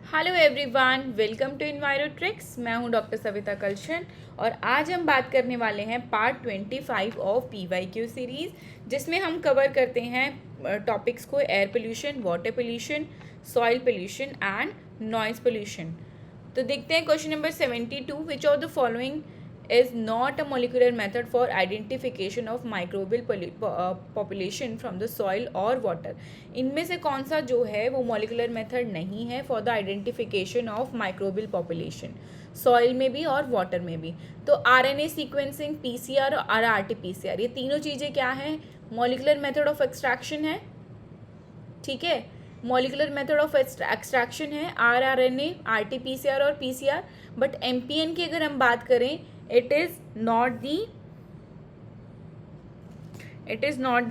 Hello everyone, welcome to Envirotrix. मैं हूं doctor Savita कलशन और आज हम बात करने वाले हैं पार्ट 25 ऑफ PYQ सीरीज़, जिसमें हम कवर करते हैं टॉपिक्स को air pollution, water pollution, soil pollution and noise pollution. तो देखते हैं question number 72, which of the following is not a molecular method for identification of microbial population from the soil or water। इनमें से कौन सा जो है वो molecular method नहीं है for the identification of microbial population, soil में भी और water में भी। तो RNA sequencing, PCR और RT-PCR, ये तीनों चीज़ें क्या हैं? molecular method of extraction है, ठीक है। मॉलिकुलर मेथड ऑफ एक्सट्रैक्शन है RNA, RT-PCR और PCR। बट MPN की अगर हम बात करें, it is not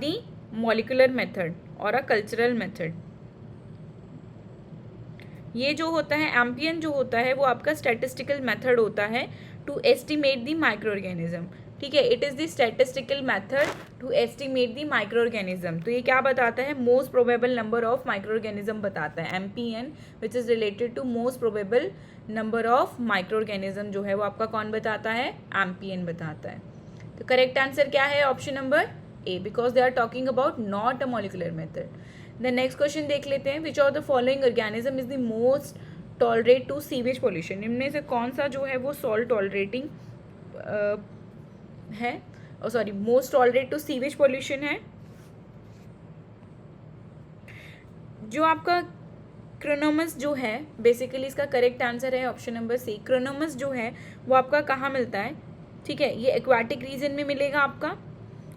the molecular method or a cultural method। ये जो होता है एम्पियन जो होता है वो आपका स्टैटिस्टिकल मेथड होता है to estimate the micro organism, ठीक है। It is the statistical method to estimate the micro organism. तो ये क्या बताता है? Most probable number of micro organism बताता है। MPN which is related to most probable number of micro organism जो है वो आपका कौन बताता है? एम्पियन बताता है। तो करेक्ट आंसर क्या है? Option number A, because they are talking about not a molecular method. The next question देख लेते हैं। Which of the following organism is the most tolerate to sewage pollution. इनमें से कौन सा जो है वो सॉल्ट टॉलरेटिंग है, sorry most tolerate to sewage pollution है? जो आपका क्रोनोमस जो है, बेसिकली इसका करेक्ट आंसर है ऑप्शन नंबर सी। क्रोनोमस जो है वो आपका कहाँ मिलता है? ठीक है, ये एक्वाटिक रीजन में मिलेगा आपका,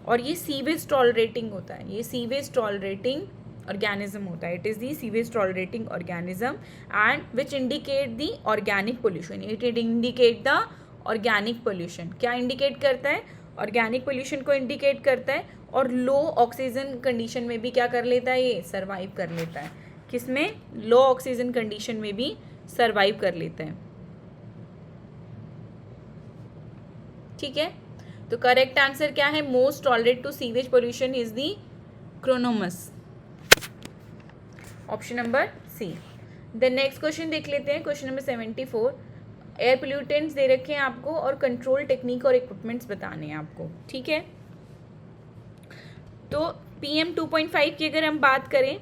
और ये सीवेज टॉलरेटिंग होता है। ये सीवेज टॉलरेटिंग ऑर्गेनिज्म होता है। It is the sewage tolerating organism and which indicate the organic pollution. It indicate the organic pollution. क्या इंडिकेट करता है? ऑर्गेनिक पोल्यूशन को इंडिकेट करता है। और लो ऑक्सीजन कंडीशन में भी क्या कर लेता है? ये सर्वाइव कर लेता है। किसमें? लो ऑक्सीजन कंडीशन में भी सर्वाइव कर लेता है, ठीक है। तो करेक्ट आंसर क्या है? Most tolerate to sewage pollution is the Chironomus, option number C. The next question देख लेते हैं, क्वेश्चन नंबर 74। एयर पोल्यूटेंट्स दे रखे हैं आपको और कंट्रोल टेक्निक और इक्विपमेंट्स बताने हैं आपको, ठीक है। तो PM 2.5 की अगर हम बात करें,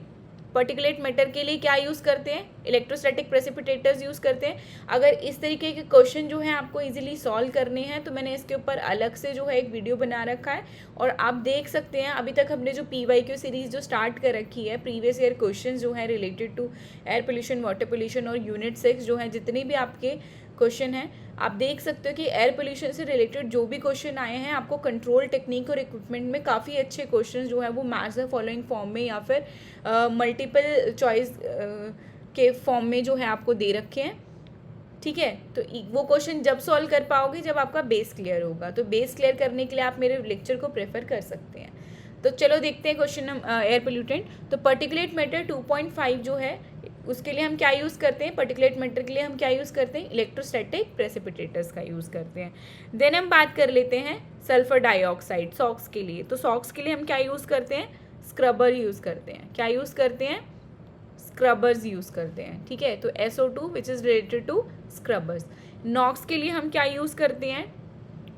पर्टिकुलेट मैटर के लिए क्या यूज़ करते हैं? इलेक्ट्रोस्टैटिक प्रेसिपिटेटर्स यूज़ करते हैं। अगर इस तरीके के क्वेश्चन जो है आपको इजीली सॉल्व करने हैं तो मैंने इसके ऊपर अलग से जो है एक वीडियो बना रखा है, और आप देख सकते हैं। अभी तक हमने जो PYQ सीरीज़ जो स्टार्ट कर रखी है, प्रीवियस ईयर क्वेश्चन जो है related to air pollution, water pollution और यूनिट 6 जो है, जितने भी आपके क्वेश्चन हैं, आप देख सकते हो कि एयर पोल्यूशन से रिलेटेड जो भी क्वेश्चन आए हैं, आपको कंट्रोल टेक्निक और इक्विपमेंट में काफ़ी अच्छे क्वेश्चन जो है वो मैच द फॉलोइंग फॉर्म में या फिर मल्टीपल चॉइस के फॉर्म में जो है आपको दे रखे हैं, ठीक है। तो वो क्वेश्चन जब सॉल्व कर पाओगे जब आपका बेस क्लियर होगा। तो बेस क्लियर करने के लिए आप मेरे लेक्चर को प्रेफर कर सकते हैं। तो चलो देखते हैं क्वेश्चन एयर पोल्यूटेंट। तो पर्टिकुलेट मैटर 2.5 जो है उसके लिए हम क्या यूज़ करते हैं? पर्टिकुलेट मैटर के लिए हम क्या यूज़ करते हैं? इलेक्ट्रोस्टैटिक प्रेसिपिटेटर्स का यूज़ करते हैं। देन हम बात कर लेते हैं सल्फर डाइऑक्साइड, सॉक्स के लिए। तो सॉक्स के लिए हम क्या यूज़ करते हैं? स्क्रबर यूज़ करते हैं। क्या यूज़ करते हैं? स्क्रबर्स यूज़ करते हैं, ठीक है। तो SO2 which is related to scrubbers. NOx के लिए हम क्या यूज़ करते हैं?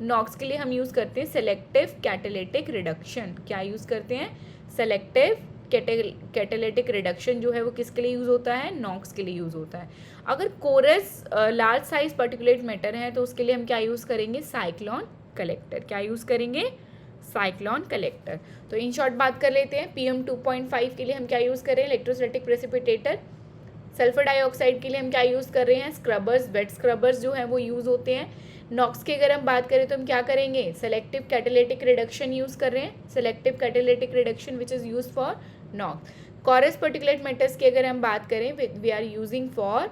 नॉक्स के लिए हम यूज़ करते हैं सेलेक्टिव कैटालिटिक रिडक्शन। क्या यूज़ करते हैं? सेलेक्टिव कैटालिटिक रिडक्शन जो है वो किसके लिए यूज़ होता है? नॉक्स के लिए यूज़ होता है। अगर coarse large size particulate matter है तो उसके लिए हम क्या यूज़ करेंगे? Cyclone collector. क्या यूज़ करेंगे? Cyclone collector. तो इन शॉर्ट बात कर लेते हैं। PM 2.5 के लिए हम क्या यूज़ कर रहे हैं? Electrostatic precipitator. सल्फर डाइऑक्साइड के लिए हम क्या यूज़ कर रहे हैं? स्क्रबर्स, वेट स्क्रबर्स जो हैं वो यूज़ होते हैं। नॉक्स की अगर हम बात करें तो हम क्या करेंगे? सेलेक्टिव कैटालिटिक रिडक्शन यूज़ कर रहे हैं। Selective catalytic reduction which is use for NOx. Coarse particulate matters की अगर हम बात करें, we are using for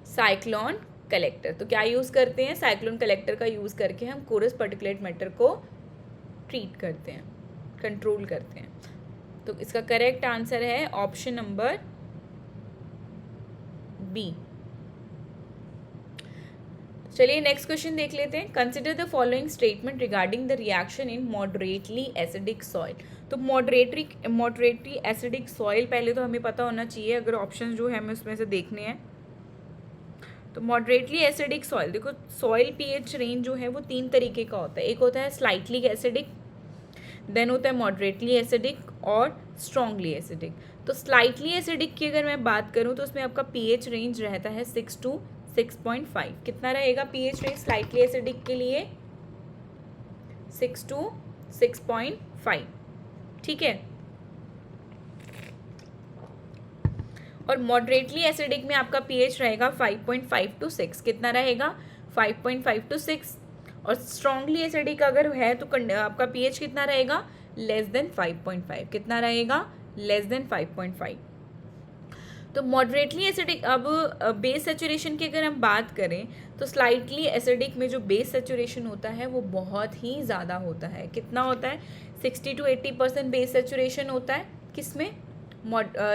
cyclone collector. तो क्या यूज़ करते हैं? साइक्लोन कलेक्टर का यूज़ करके हम कोरस पर्टिकुलेट मैटर को ट्रीट करते हैं, कंट्रोल करते हैं। तो इसका करेक्ट आंसर है ऑप्शन नंबर बी। चलिए नेक्स्ट क्वेश्चन देख लेते हैं। Consider the following statement regarding the reaction in moderately acidic soil. तो मॉडरेटली एसिडिक सॉइल पहले तो हमें पता होना चाहिए, अगर ऑप्शन जो है हमें उसमें से देखने हैं। तो मॉडरेटली एसिडिक सॉइल, देखो सॉइल पीएच रेंज जो है वो 3 तरीके का होता है। एक होता है स्लाइटली एसिडिक, देन होता है मॉडरेटली एसिडिक और स्ट्रांगली एसिडिक। तो स्लाइटली एसिडिक की अगर मैं बात करूँ तो उसमें आपका पीएच रेंज रहता है 6 to 6.5। कितना रहेगा पीएच रेंज स्लाइटली एसिडिक के लिए? 6 to 6.5, ठीक है। और मॉडरेटली एसिडिक में आपका पीएच रहेगा 5.5 to 6। कितना रहेगा? 5.5 to 6। और स्ट्रांगली एसिडिक अगर है तो आपका पीएच कितना रहेगा? Less than 5.5। कितना रहेगा? Less than 5.5। तो मॉडरेटली एसिडिक, अब बेस सेचुरेशन की अगर हम बात करें तो स्लाइटली एसिडिक में जो बेस सेचुरेशन होता है वो बहुत ही ज़्यादा होता है। कितना होता है? 60 to 80% बेस सेचुरेशन होता है। किसमें?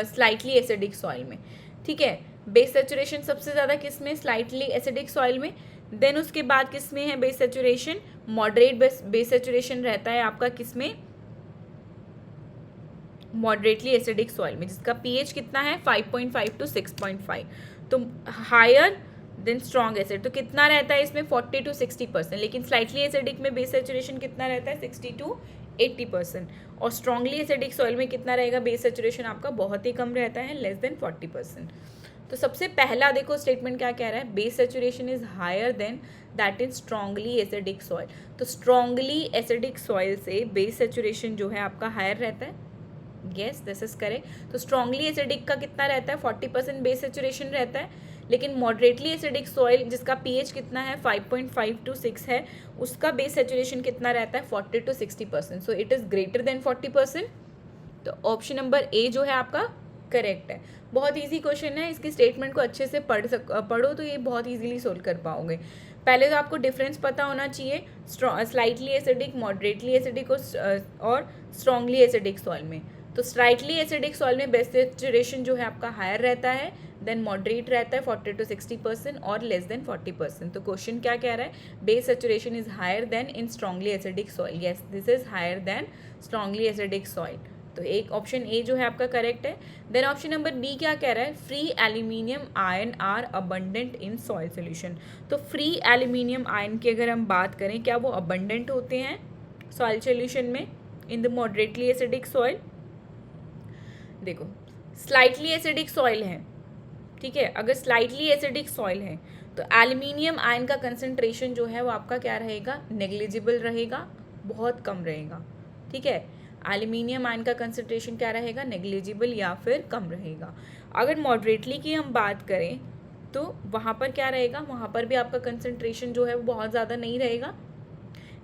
स्लाइटली एसिडिक सॉइल में, ठीक है। बेस सेचुरेशन सबसे ज़्यादा किस में? स्लाइटली एसिडिक सॉइल में। देन उसके बाद किस में है base saturation? Moderate base saturation रहता है आपका किस में? मॉडरेटली एसिडिक सॉइल में, जिसका पीएच कितना है? 5.5 to 6.5। तो हायर देन स्ट्रॉन्ग एसिड, तो कितना रहता है इसमें? 40 to 60%। लेकिन स्लाइटली एसिडिक में बेस सेचुरेशन कितना रहता है? 60 to 80%। और स्ट्रांगली एसिडिक सॉइल में कितना रहेगा बेस सेचुरेशन आपका? बहुत ही कम रहता है, लेस देन 40%। तो सबसे पहला देखो स्टेटमेंट क्या कह रहा है? Base saturation is higher than that in strongly acidic soil. तो स्ट्रांगली एसिडिक सॉइल से बेस सेचुरेशन जो है आपका हायर रहता है। Yes, this is correct. तो स्ट्रांगली एसिडिक का कितना रहता है? 40% बेस सेचुरेशन रहता है। लेकिन मॉडरेटली एसिडिक सॉइल जिसका पीएच कितना है? 5.5 to 6 है, उसका बेस सेचुरेशन कितना रहता है? 40 to 60%। So it is greater than 40%। तो ऑप्शन नंबर ए जो है आपका करेक्ट है। बहुत इजी क्वेश्चन है, इसकी स्टेटमेंट को अच्छे से पढ़ो तो ये बहुत इजीली सोल्व कर पाओगे। पहले तो आपको डिफरेंस पता होना चाहिए स्लाइटली एसिडिक, मॉडरेटली एसिडिक और स्ट्रांगली एसिडिक सॉइल में। तो स्लाइटली एसिडिक सॉइल में बेस सेचुरेशन जो है आपका हायर रहता है, देन मॉडरेट रहता है 40 to 60% और लेस देन 40%। तो क्वेश्चन क्या कह रहा है? Base saturation is higher than in strongly acidic soil. Yes, this is higher than strongly acidic soil. तो एक ऑप्शन ए जो है आपका करेक्ट है। देन ऑप्शन नंबर बी क्या कह रहा है? Free aluminium ion are abundant in soil solution. तो फ्री एल्यूमिनियम आयन की अगर हम बात करें, क्या वो अबंडेंट होते हैं सॉइल सोल्यूशन में in the moderately acidic soil? देखो स्लाइटली एसिडिक सॉइल है, ठीक है। अगर स्लाइटली एसिडिक सॉइल है तो एल्यूमिनियम आयन का कंसंट्रेशन जो है वो आपका क्या रहेगा? नेग्लिजिबल रहेगा, बहुत कम रहेगा, ठीक है। एल्यूमिनियम आयन का कंसंट्रेशन क्या रहेगा? नेग्लिजिबल या फिर कम रहेगा। अगर मॉडरेटली की हम बात करें तो वहाँ पर क्या रहेगा? वहाँ पर भी आपका कंसंट्रेशन जो है वो बहुत ज़्यादा नहीं रहेगा।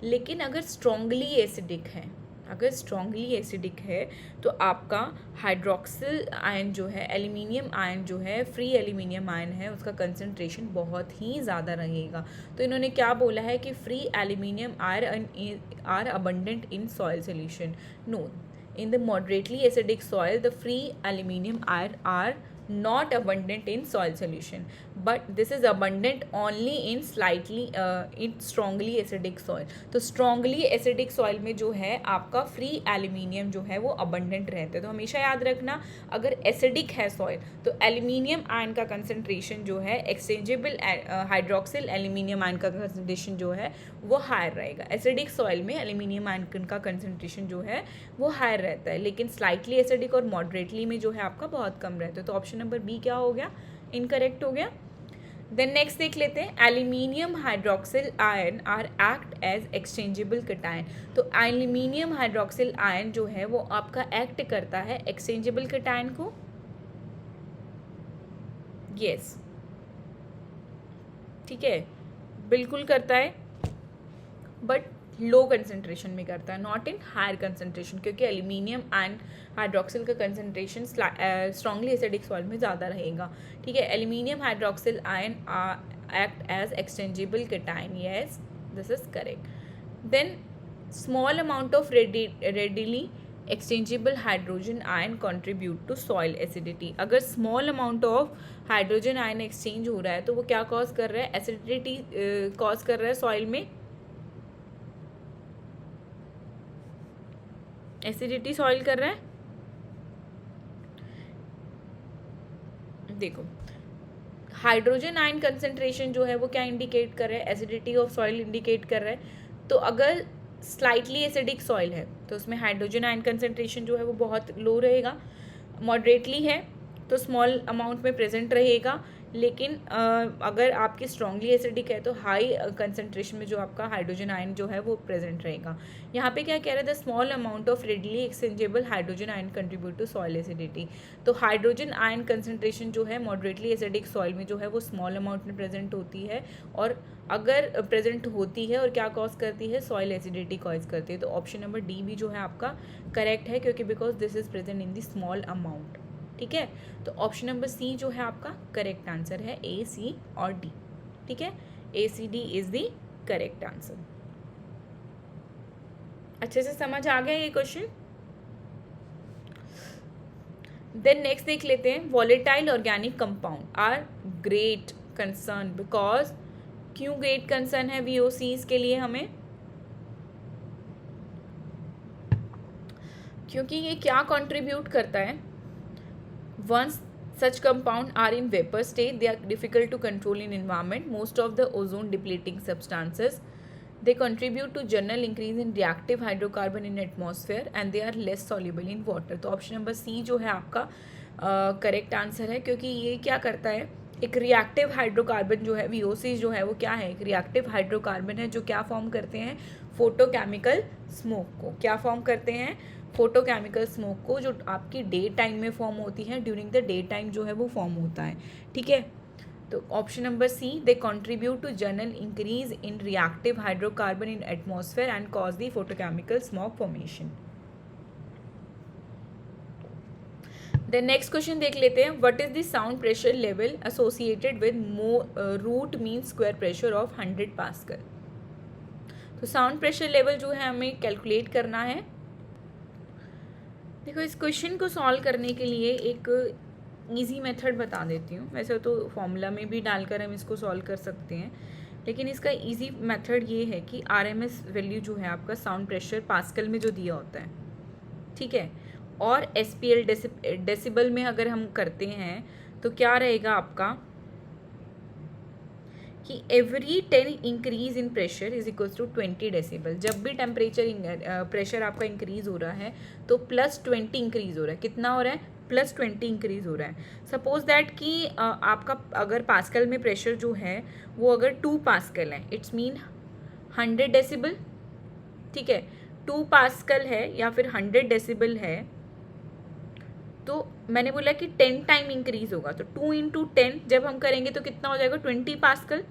लेकिन अगर स्ट्रांगली एसिडिक है, अगर स्ट्रांगली एसिडिक है तो आपका हाइड्रोक्सिल आयन जो है, एल्यूमिनियम आयन जो है, फ्री एल्यूमिनियम आयन है, उसका कंसंट्रेशन बहुत ही ज़्यादा रहेगा। तो इन्होंने क्या बोला है कि free aluminium are abundant in soil solution. No, in the moderately acidic soil the free aluminum are not abundant in soil solution, but this is abundant only in strongly acidic soil। तो strongly acidic soil में जो है आपका free aluminium जो है वो abundant रहता है। तो हमेशा याद रखना, अगर एसिडिक है सॉइल तो एल्यूमिनियम आयन का कंसंट्रेशन जो है, एक्सचेंजेबल हाइड्रोक्सिल एल्यूमिनियम आयन का कंसंट्रेशन जो है वो हायर रहेगा। एसिडिक सॉइल में एल्यूमिनियम आयन का कंसंट्रेशन जो है वो हायर रहता है, लेकिन स्लाइटली एसिडिक और मॉडरेटली में जो है आपका बहुत कम रहता है। तो ऑप्शन नंबर बी क्या हो गया? इनकरेक्ट हो गया। देन नेक्स्ट देख लेते हैं, aluminium hydroxyl ion are act as exchangeable cation. तो एल्यूमिनियम हाइड्रोक्सिल आयन जो है वो आपका एक्ट करता है एक्सचेंजेबल कैटायन को। यस, ठीक है, बिल्कुल करता है, बट लो कंसंट्रेशन में करता है, नॉट इन हायर कंसंट्रेशन, क्योंकि एल्यूमिनियम एंड हाइड्रोक्सिल का कंसंट्रेशन स्ट्रांगली एसिडिक सॉइल में ज़्यादा रहेगा, ठीक है। Aluminium hydroxyl ion act as exchangeable cation. Yes, this is correct. Then small amount of readily exchangeable hydrogen ion contribute to soil acidity. अगर small amount of hydrogen ion exchange हो रहा है तो वो क्या कॉज कर रहा है, एसिडिटी कॉज कर रहा है सॉइल में, एसिडिटी सॉइल कर रहा है। देखो हाइड्रोजन आयन कंसेंट्रेशन जो है वो क्या इंडिकेट कर रहा है, एसिडिटी ऑफ सॉइल इंडिकेट कर रहा है। तो अगर स्लाइटली एसिडिक सॉइल है तो उसमें हाइड्रोजन आयन कंसेंट्रेशन जो है वो बहुत लो रहेगा, मॉडरेटली है तो स्मॉल अमाउंट में प्रेजेंट रहेगा, लेकिन अगर आपकी स्ट्रांगली एसिडिक है तो हाई कंसेंट्रेशन में जो आपका हाइड्रोजन आयन जो है वो प्रेजेंट रहेगा। यहाँ पे क्या कह रहा है, the small amount of readily exchangeable hydrogen ion contribute to soil acidity. तो हाइड्रोजन आयन कंसेंट्रेशन जो है मॉडरेटली एसिडिक सॉइल में जो है वो स्मॉल अमाउंट में प्रेजेंट होती है, और अगर प्रेजेंट होती है और क्या कॉज करती है, सॉइल एसिडिटी कॉज करती है। तो ऑप्शन नंबर डी भी जो है आपका करेक्ट है, क्योंकि because this is present in the small amount. ठीक है, तो ऑप्शन नंबर सी जो है आपका करेक्ट आंसर है, ए, सी और डी। ठीक है, A, C, D is the correct answer. अच्छे से समझ आ गया ये क्वेश्चन। देन नेक्स्ट देख लेते हैं, volatile organic compound are great concern because, क्यों ग्रेट कंसर्न है VOCs के लिए हमें, क्योंकि ये क्या कंट्रीब्यूट करता है, once such compound are in vapor state they are difficult to control in environment, most of the ozone depleting substances, they contribute to general increase in reactive hydrocarbon in atmosphere and they are less soluble in water। तो option number सी जो है आपका correct answer है, क्योंकि ये क्या करता है, एक रिएक्टिव हाइड्रोकार्बन जो है VOC जो है वो क्या है, एक रिएक्टिव हाइड्रोकार्बन है जो क्या फॉर्म करते हैं, फोटोकेमिकल स्मोक को क्या फॉर्म करते हैं, फोटोकेमिकल स्मोक को, जो आपकी डे टाइम में फॉर्म होती है, ड्यूरिंग द डे टाइम जो है वो फॉर्म होता है। ठीक है, तो option number C, they contribute to general increase in reactive hydrocarbon in atmosphere and cause the photochemical smoke formation. Then next question देख लेते हैं, what is the sound pressure level associated with root mean square pressure of 100 pascal. तो sound pressure level जो है हमें calculate करना है। देखो इस क्वेश्चन को सॉल्व करने के लिए एक इजी मेथड बता देती हूँ, वैसे तो फॉर्मूला में भी डालकर हम इसको सॉल्व कर सकते हैं, लेकिन इसका इजी मेथड ये है कि RMS वैल्यू जो है आपका साउंड प्रेशर पास्कल में जो दिया होता है, ठीक है, और SPL डेसिबल में अगर हम करते हैं तो क्या रहेगा आपका कि every 10 increase in pressure is equals to 20 decibel. जब भी टेम्परेचर प्रेशर आपका इंक्रीज हो रहा है तो +20 इंक्रीज हो रहा है, कितना हो रहा है, +20 इंक्रीज हो रहा है। सपोज दैट कि आपका अगर पास्कल में प्रेशर जो है वो अगर 2 पास्कल है, इट्स मीन 100 डेसिबल। ठीक है, 2 पास्कल है या फिर 100 डेसिबल है, तो मैंने बोला कि 10 टाइम इंक्रीज होगा, तो 2 × 10 जब हम करेंगे तो कितना हो जाएगा, 20 pascal.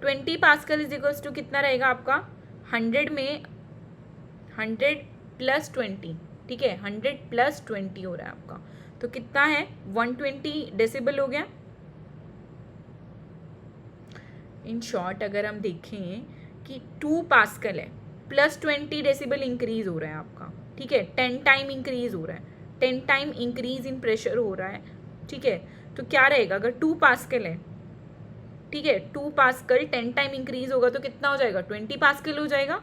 20 pascal is equals to कितना रहेगा आपका, 100 में 100 + 20, ठीक है, 100 + 20 हो रहा है आपका, तो कितना है, 120 डेसिबल हो गया। इन शॉर्ट अगर हम देखें कि 2 पास्कल है, +20 डेसिबल इंक्रीज हो रहा है आपका, ठीक है, 10 टाइम इंक्रीज हो रहा है, 10 टाइम इंक्रीज इन प्रेशर हो रहा है। ठीक है, तो क्या रहेगा, अगर 2 पास्कल है, ठीक है, 2 पास्कल 10 टाइम इंक्रीज होगा तो कितना हो जाएगा, 20 पास्कल हो जाएगा।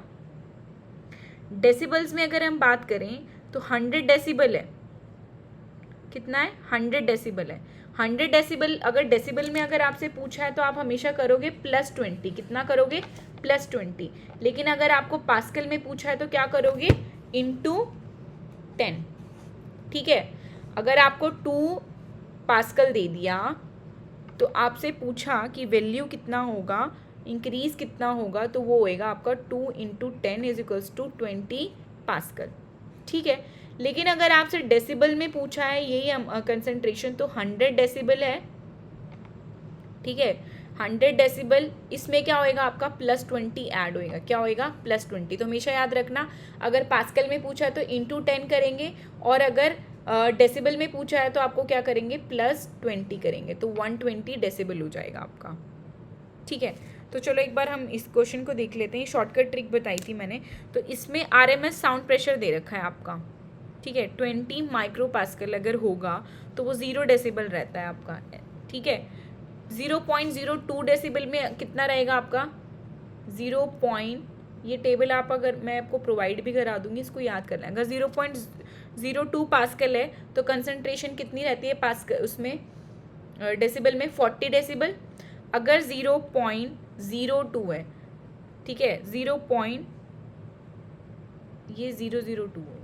डेसिबल्स में अगर हम बात करें तो 100 डेसिबल है, कितना है, 100 डेसिबल है। 100 डेसिबल अगर डेसिबल में अगर आपसे पूछा है तो आप हमेशा करोगे +20, कितना करोगे, +20, लेकिन अगर आपको पास्कल में पूछा है तो क्या करोगे, × 10। ठीक है, अगर आपको 2 पास्कल दे दिया तो आपसे पूछा कि वैल्यू कितना होगा, इंक्रीज कितना होगा, तो वो होएगा आपका 2 × 10 इज इक्वल्स टू 20 पास्कल। ठीक है, लेकिन अगर आपसे डेसिबल में पूछा है यही कंसंट्रेशन, तो 100 डेसिबल है, ठीक है, 100 डेसिबल, इसमें क्या होएगा आपका +20 ऐड होएगा, क्या होएगा, +20। तो हमेशा याद रखना, अगर पास्कल में पूछा है तो × 10 करेंगे, और अगर डेसिबल में पूछा है तो आपको क्या करेंगे, +20 करेंगे, तो 120 डेसिबल हो जाएगा आपका। ठीक है, तो चलो एक बार हम इस क्वेश्चन को देख लेते हैं। शॉर्टकट ट्रिक बताई थी मैंने, तो इसमें RMS साउंड प्रेशर दे रखा है आपका, ठीक है, 20 माइक्रो पास्कल अगर होगा तो वो 0 डेसिबल रहता है आपका, ठीक है। 0.02 डेसिबल में कितना रहेगा आपका 0. ये टेबल आप अगर मैं आपको प्रोवाइड भी करा दूंगी, इसको याद करना है। अगर 0.02 पास्कल है तो कंसंट्रेशन कितनी रहती है पास्कल उसमें डेसिबल में 40 डेसिबल। अगर 0.02 है, ठीक है, 0.002 है,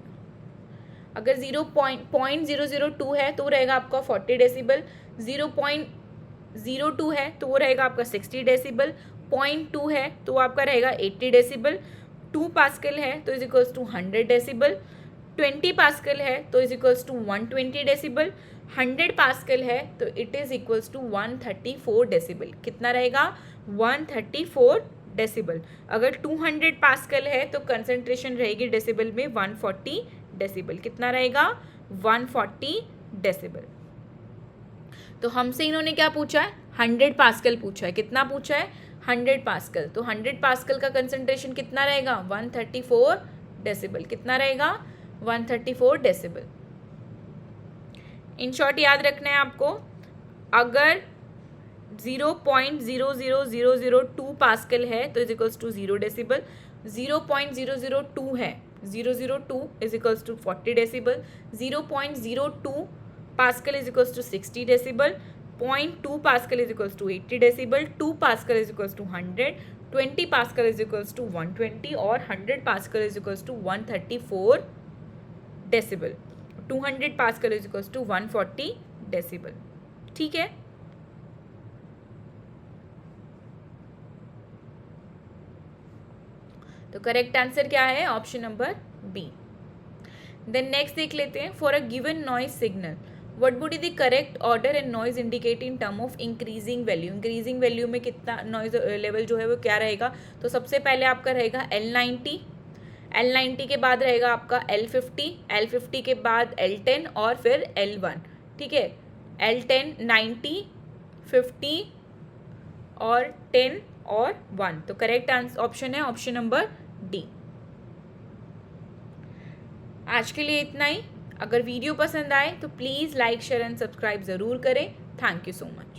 अगर 0.002 है तो रहेगा आपका 40 डेसिबल। 0.02 है तो वो रहेगा आपका 60 डेसिबल। 0.2 है तो आपका रहेगा 80 डेसिबल। 2 पास्कल है तो is equals to 100 decibel. 20 pascal है तो is equals to 120 decibel. 100 pascal है तो it is equals to 134 decibel. कितना रहेगा 134 डेसिबल। अगर 200 पास्कल है तो कंसंट्रेशन रहेगी डेसिबल में 140 डेसिबल। कितना रहेगा 140 डेसिबल। तो हमसे इन्होंने क्या पूछा है 100 पास्कल पूछा है। कितना पूछा है 100 पास्कल। तो 100 पास्कल का कंसंट्रेशन कितना रहेगा 134 डेसिबल। कितना रहेगा 134 डेसिबल। इन शॉर्ट याद रखना है आपको, अगर 0.00002 पास्कल है तो इज इक्वल्स टू 0 डेसिबल। 0.002 है 002 is equals to 40 decibel. 0.02 pascal is equals to 60 decibel. 0.2 pascal is equals to 80 decibel. 2 pascal is equals to 100। 20 pascal is equals to 120 और 100 pascal is equals to 134 decibel. 200 pascal is equals to 140 decibel. ठीक है, तो correct answer क्या है option number B. Then next देख लेते हैं, for a given noise signal what would be the correct order and noise indicate in term of increasing value. Increasing value में कितना नॉइज लेवल जो है वो क्या रहेगा, तो सबसे पहले आपका रहेगा L90, L90 के बाद रहेगा आपका L50, L50 के बाद L10 और फिर L1। ठीक है, L10, 90, 50 और 10 और 1। तो करेक्ट आंसर ऑप्शन है ऑप्शन नंबर डी। आज के लिए इतना ही। अगर वीडियो पसंद आए तो please like share and subscribe ज़रूर करें। Thank you so much.